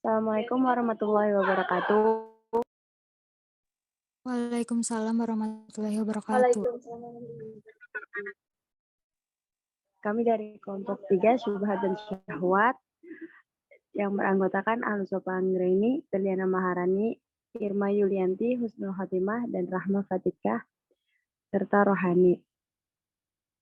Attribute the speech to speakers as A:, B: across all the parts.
A: Assalamualaikum warahmatullahi wabarakatuh.
B: Waalaikumsalam warahmatullahi wabarakatuh.
A: Kami dari kelompok 3 Syubhat dan Syahwat yang beranggotakan Ahlussofa Anggraini, Teliana Maharani, Irma Yulianti, Husnul Khotimah, dan Rahma Fatikah, serta Rohani.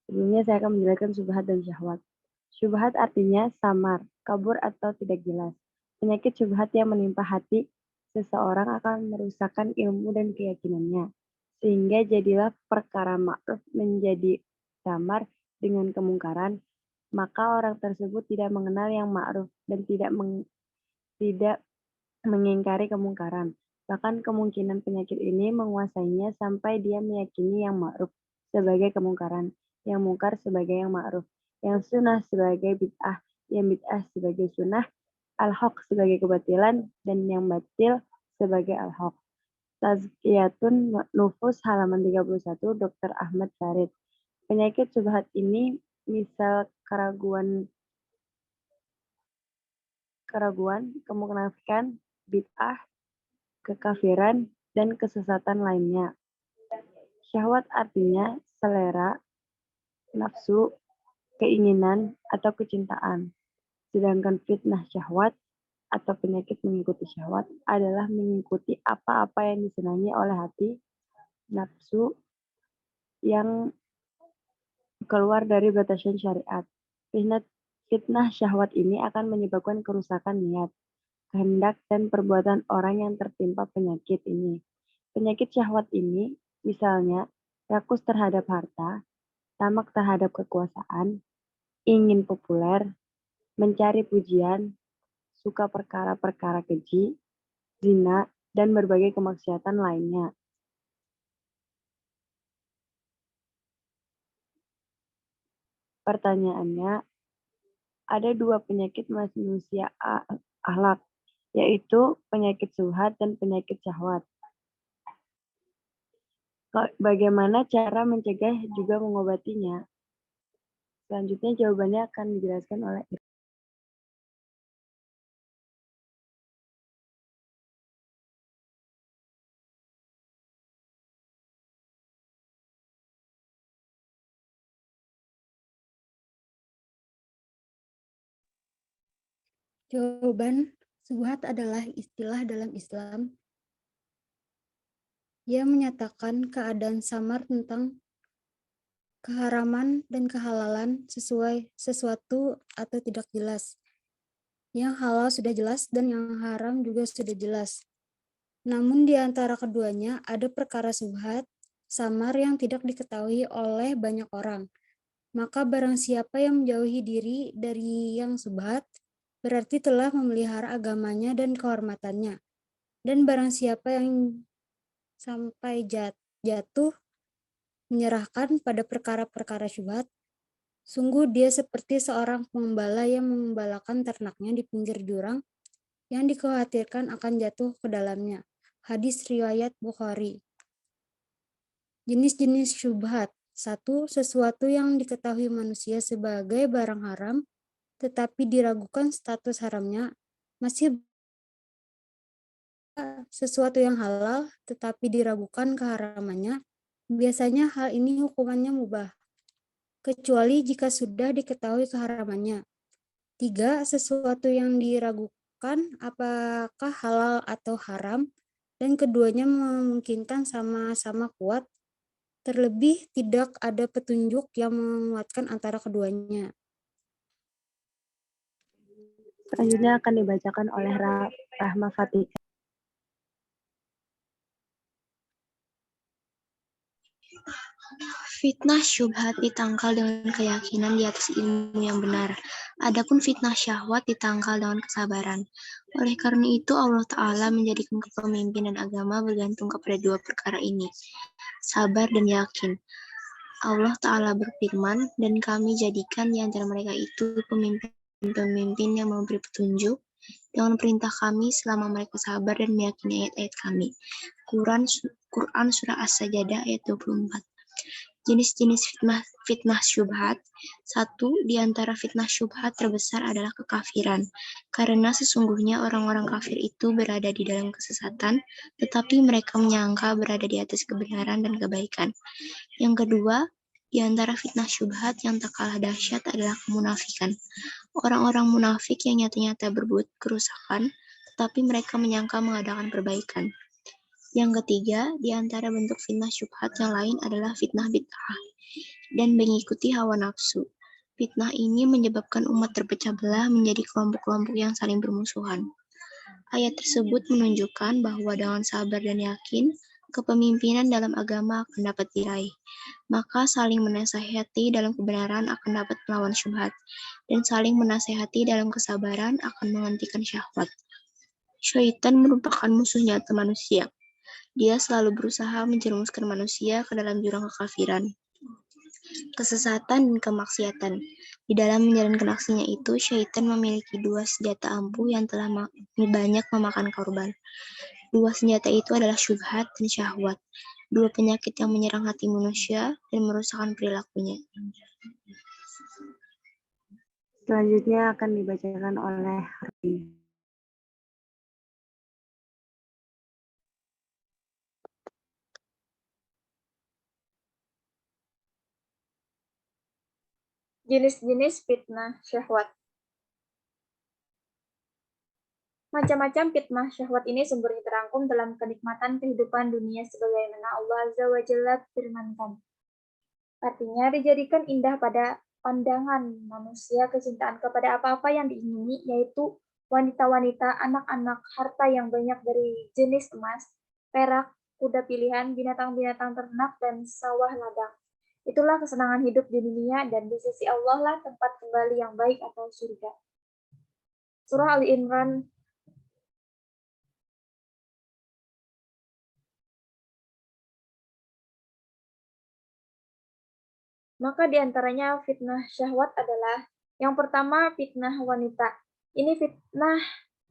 A: Sebelumnya saya akan menjelaskan Syubhat dan Syahwat. Syubhat artinya samar, kabur atau tidak jelas. Penyakit syubhat yang menimpa hati seseorang akan merusakkan ilmu dan keyakinannya, sehingga jadilah perkara ma'ruf menjadi samar dengan kemungkaran, maka orang tersebut tidak mengenal yang ma'ruf dan tidak mengingkari kemungkaran. Bahkan kemungkinan penyakit ini menguasainya sampai dia meyakini yang ma'ruf sebagai kemungkaran, yang mungkar sebagai yang ma'ruf, yang sunnah sebagai bid'ah, yang bid'ah sebagai sunnah, al-haq sebagai kebatilan, dan yang batil sebagai al-haq. Tazkiyatun Nufus halaman 31, Dr. Ahmad Farid. Penyakit syubhat ini misal keraguan, kemunafikan, bid'ah, kekafiran, dan kesesatan lainnya. Syahwat artinya selera, nafsu, keinginan, atau kecintaan. Sedangkan fitnah syahwat atau penyakit mengikuti syahwat adalah mengikuti apa-apa yang disenangi oleh hati, nafsu, yang keluar dari batasan syariat. Fitnah syahwat ini akan menyebabkan kerusakan niat, kehendak, dan perbuatan orang yang tertimpa penyakit ini. Penyakit syahwat ini misalnya rakus terhadap harta, tamak terhadap kekuasaan, ingin populer, mencari pujian, suka perkara-perkara keji, zina, dan berbagai kemaksiatan lainnya. Pertanyaannya, ada dua penyakit manusia akhlak, yaitu penyakit syubhat dan penyakit syahwat. Bagaimana cara mencegah juga mengobatinya? Selanjutnya jawabannya akan dijelaskan oleh
B: Jawaban, syubhat adalah istilah dalam Islam yang menyatakan keadaan samar tentang keharaman dan kehalalan sesuatu atau tidak jelas. Yang halal sudah jelas dan yang haram juga sudah jelas. Namun di antara keduanya ada perkara syubhat, samar yang tidak diketahui oleh banyak orang. Maka barang siapa yang menjauhi diri dari yang syubhat, berarti telah memelihara agamanya dan kehormatannya. Dan barang siapa yang sampai jatuh menyerahkan pada perkara-perkara syubhat, sungguh dia seperti seorang pengembala yang mengembalakan ternaknya di pinggir jurang yang dikhawatirkan akan jatuh ke dalamnya. Hadis riwayat Bukhari. Jenis-jenis syubhat. 1. Sesuatu yang diketahui manusia sebagai barang haram, tetapi diragukan status haramnya. Masih sesuatu yang halal, tetapi diragukan keharamannya. Biasanya hal ini hukumannya mubah, kecuali jika sudah diketahui keharamannya. 3. Sesuatu yang diragukan apakah halal atau haram, dan keduanya memungkinkan sama-sama kuat, terlebih tidak ada petunjuk yang menguatkan antara keduanya.
A: Selanjutnya akan dibacakan oleh Rahma Fatikah.
C: Fitnah syubhat ditangkal dengan keyakinan di atas ilmu yang benar. Adapun fitnah syahwat ditangkal dengan kesabaran. Oleh karena itu Allah Ta'ala menjadikan kepemimpinan agama bergantung kepada dua perkara ini, sabar dan yakin. Allah Ta'ala berfirman, dan kami jadikan di antara mereka itu pemimpin-pemimpin yang memberi petunjuk dengan perintah kami selama mereka sabar dan meyakini ayat-ayat kami. Quran Surah As-Sajdah ayat 24. Jenis-jenis fitnah syubhat. 1. Di antara fitnah syubhat terbesar adalah kekafiran. Karena sesungguhnya orang-orang kafir itu berada di dalam kesesatan, tetapi mereka menyangka berada di atas kebenaran dan kebaikan. Yang kedua, di antara fitnah syubhat yang tak kalah dahsyat adalah kemunafikan. Orang-orang munafik yang nyata-nyata berbuat kerusakan, tetapi mereka menyangka mengadakan perbaikan. Yang ketiga, di antara bentuk fitnah syubhat yang lain adalah fitnah bid'ah dan mengikuti hawa nafsu. Fitnah ini menyebabkan umat terpecah belah menjadi kelompok-kelompok yang saling bermusuhan. Ayat tersebut menunjukkan bahwa dengan sabar dan yakin, kepemimpinan dalam agama akan dapat diraih. Maka saling menasehati dalam kebenaran akan dapat melawan syubhat, dan saling menasehati dalam kesabaran akan menghentikan syahwat. Syaitan merupakan musuh nyata manusia. Dia selalu berusaha menjerumuskan manusia ke dalam jurang kekafiran, kesesatan, dan kemaksiatan. Di dalam menjalankan aksinya itu, syaitan memiliki dua senjata ampuh yang telah banyak memakan korban. Dua senjata itu adalah syubhat dan syahwat, dua penyakit yang menyerang hati manusia dan merusakkan perilakunya.
A: Selanjutnya akan dibacakan oleh Rani.
D: Jenis-jenis fitnah syahwat. Macam-macam fitnah syahwat ini sumbernya terangkum dalam kenikmatan kehidupan dunia sebagaimana Allah Azza wa Jalla firmankan. Artinya dijadikan indah pada pandangan manusia kecintaan kepada apa-apa yang diingini, yaitu wanita-wanita, anak-anak, harta yang banyak dari jenis emas, perak, kuda pilihan, binatang-binatang ternak, dan sawah ladang. Itulah kesenangan hidup di dunia, dan di sisi Allah lah tempat kembali yang baik atau surga. Surah Ali Imran Maka diantaranya fitnah syahwat adalah yang pertama fitnah wanita. Ini fitnah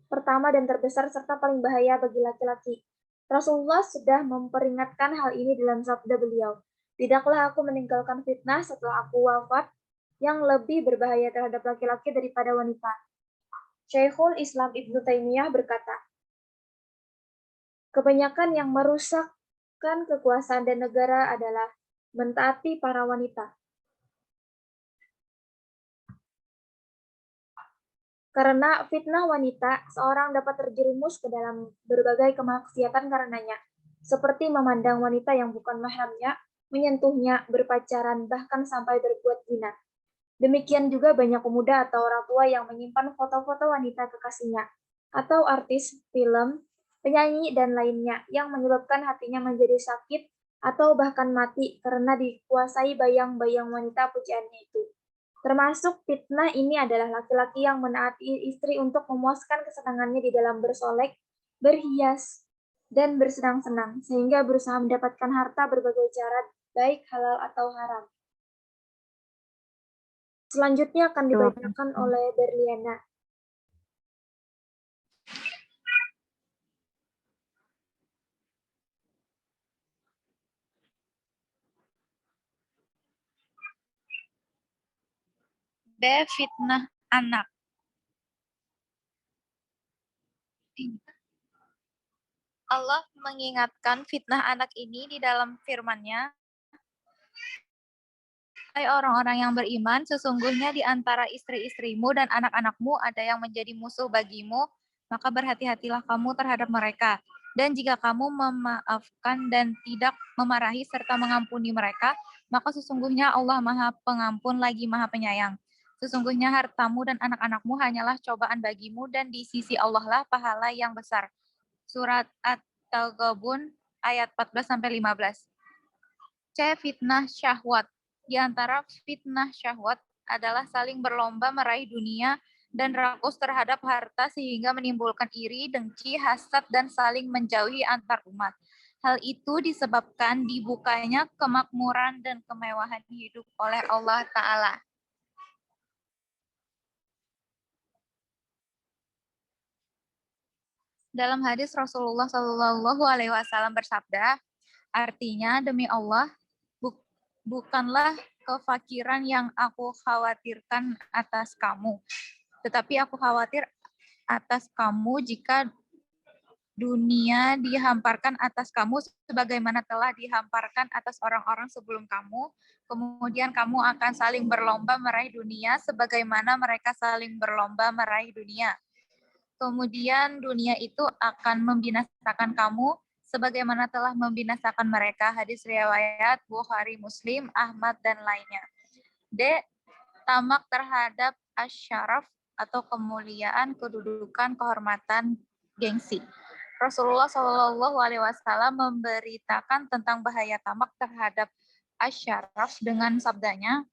D: pertama dan terbesar serta paling bahaya bagi laki-laki. Rasulullah sudah memperingatkan hal ini dalam sabda beliau. Tidaklah aku meninggalkan fitnah setelah aku wafat yang lebih berbahaya terhadap laki-laki daripada wanita. Syekhul Islam Ibnu Taimiyah berkata, kebanyakan yang merusakkan kekuasaan dan negara adalah mentaati para wanita. Karena fitnah wanita, seorang dapat terjerumus ke dalam berbagai kemaksiatan karenanya, seperti memandang wanita yang bukan mahramnya, menyentuhnya, berpacaran, bahkan sampai berbuat zina. Demikian juga banyak pemuda atau orang tua yang menyimpan foto-foto wanita kekasihnya, atau artis, film, penyanyi, dan lainnya, yang menyebabkan hatinya menjadi sakit atau bahkan mati karena dikuasai bayang-bayang wanita pujiannya itu. Termasuk fitnah ini adalah laki-laki yang menaati istri untuk memuaskan kesenangannya di dalam bersolek, berhias, dan bersenang-senang, sehingga berusaha mendapatkan harta berbagai cara, baik halal atau haram. Selanjutnya akan dibacakan oleh Berliana.
E: B. Fitnah anak. Allah mengingatkan fitnah anak ini di dalam firman-Nya, hai orang-orang yang beriman, sesungguhnya di antara istri-istrimu dan anak-anakmu ada yang menjadi musuh bagimu, maka berhati-hatilah kamu terhadap mereka. Dan jika kamu memaafkan dan tidak memarahi serta mengampuni mereka, maka sesungguhnya Allah Maha Pengampun lagi Maha Penyayang. Sesungguhnya hartamu dan anak-anakmu hanyalah cobaan bagimu, dan di sisi Allah lah pahala yang besar. Surat At-Taghabun ayat 14-15. C. Fitnah syahwat. Di antara fitnah syahwat adalah saling berlomba meraih dunia dan rakus terhadap harta sehingga menimbulkan iri, dengki, hasad, dan saling menjauhi antar umat. Hal itu disebabkan dibukanya kemakmuran dan kemewahan hidup oleh Allah Ta'ala. Dalam hadis Rasulullah Shallallahu Alaihi Wasallam bersabda, artinya demi Allah, bukanlah kefakiran yang aku khawatirkan atas kamu, tetapi aku khawatir atas kamu jika dunia dihamparkan atas kamu sebagaimana telah dihamparkan atas orang-orang sebelum kamu. Kemudian kamu akan saling berlomba meraih dunia sebagaimana mereka saling berlomba meraih dunia. Kemudian dunia itu akan membinasakan kamu sebagaimana telah membinasakan mereka. Hadis riwayat Bukhari, Muslim, Ahmad, dan lainnya. D. Tamak terhadap asyaraf atau kemuliaan, kedudukan, kehormatan, gengsi. Rasulullah Shallallahu Alaihi Wasallam memberitakan tentang bahaya tamak terhadap asyaraf dengan sabdanya,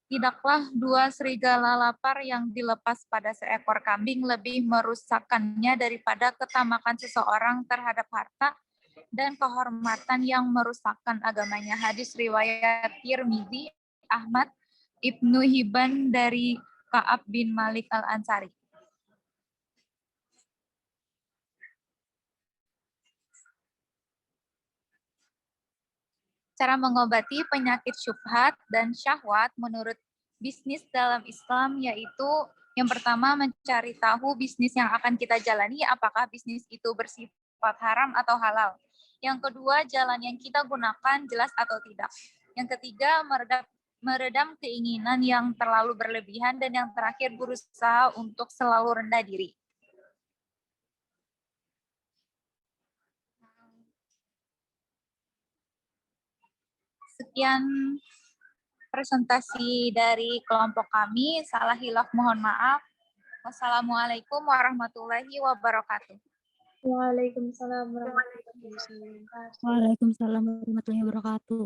E: tidaklah dua serigala lapar yang dilepas pada seekor kambing lebih merusakkannya daripada ketamakan seseorang terhadap harta dan kehormatan yang merusakkan agamanya. Hadis riwayat Tirmidzi, Ahmad, Ibnu Hibban dari Ka'ab bin Malik Al-Ansari. Cara mengobati penyakit syubhat dan syahwat menurut bisnis dalam Islam yaitu yang pertama mencari tahu bisnis yang akan kita jalani apakah bisnis itu bersifat haram atau halal. Yang kedua, jalan yang kita gunakan jelas atau tidak. Yang ketiga, meredam keinginan yang terlalu berlebihan, dan yang terakhir berusaha untuk selalu rendah diri. Sekian presentasi dari kelompok kami. Salah hilaf mohon maaf. Wassalamualaikum warahmatullahi wabarakatuh.
D: Waalaikumsalam warahmatullahi wabarakatuh.
B: Waalaikumsalam warahmatullahi wabarakatuh.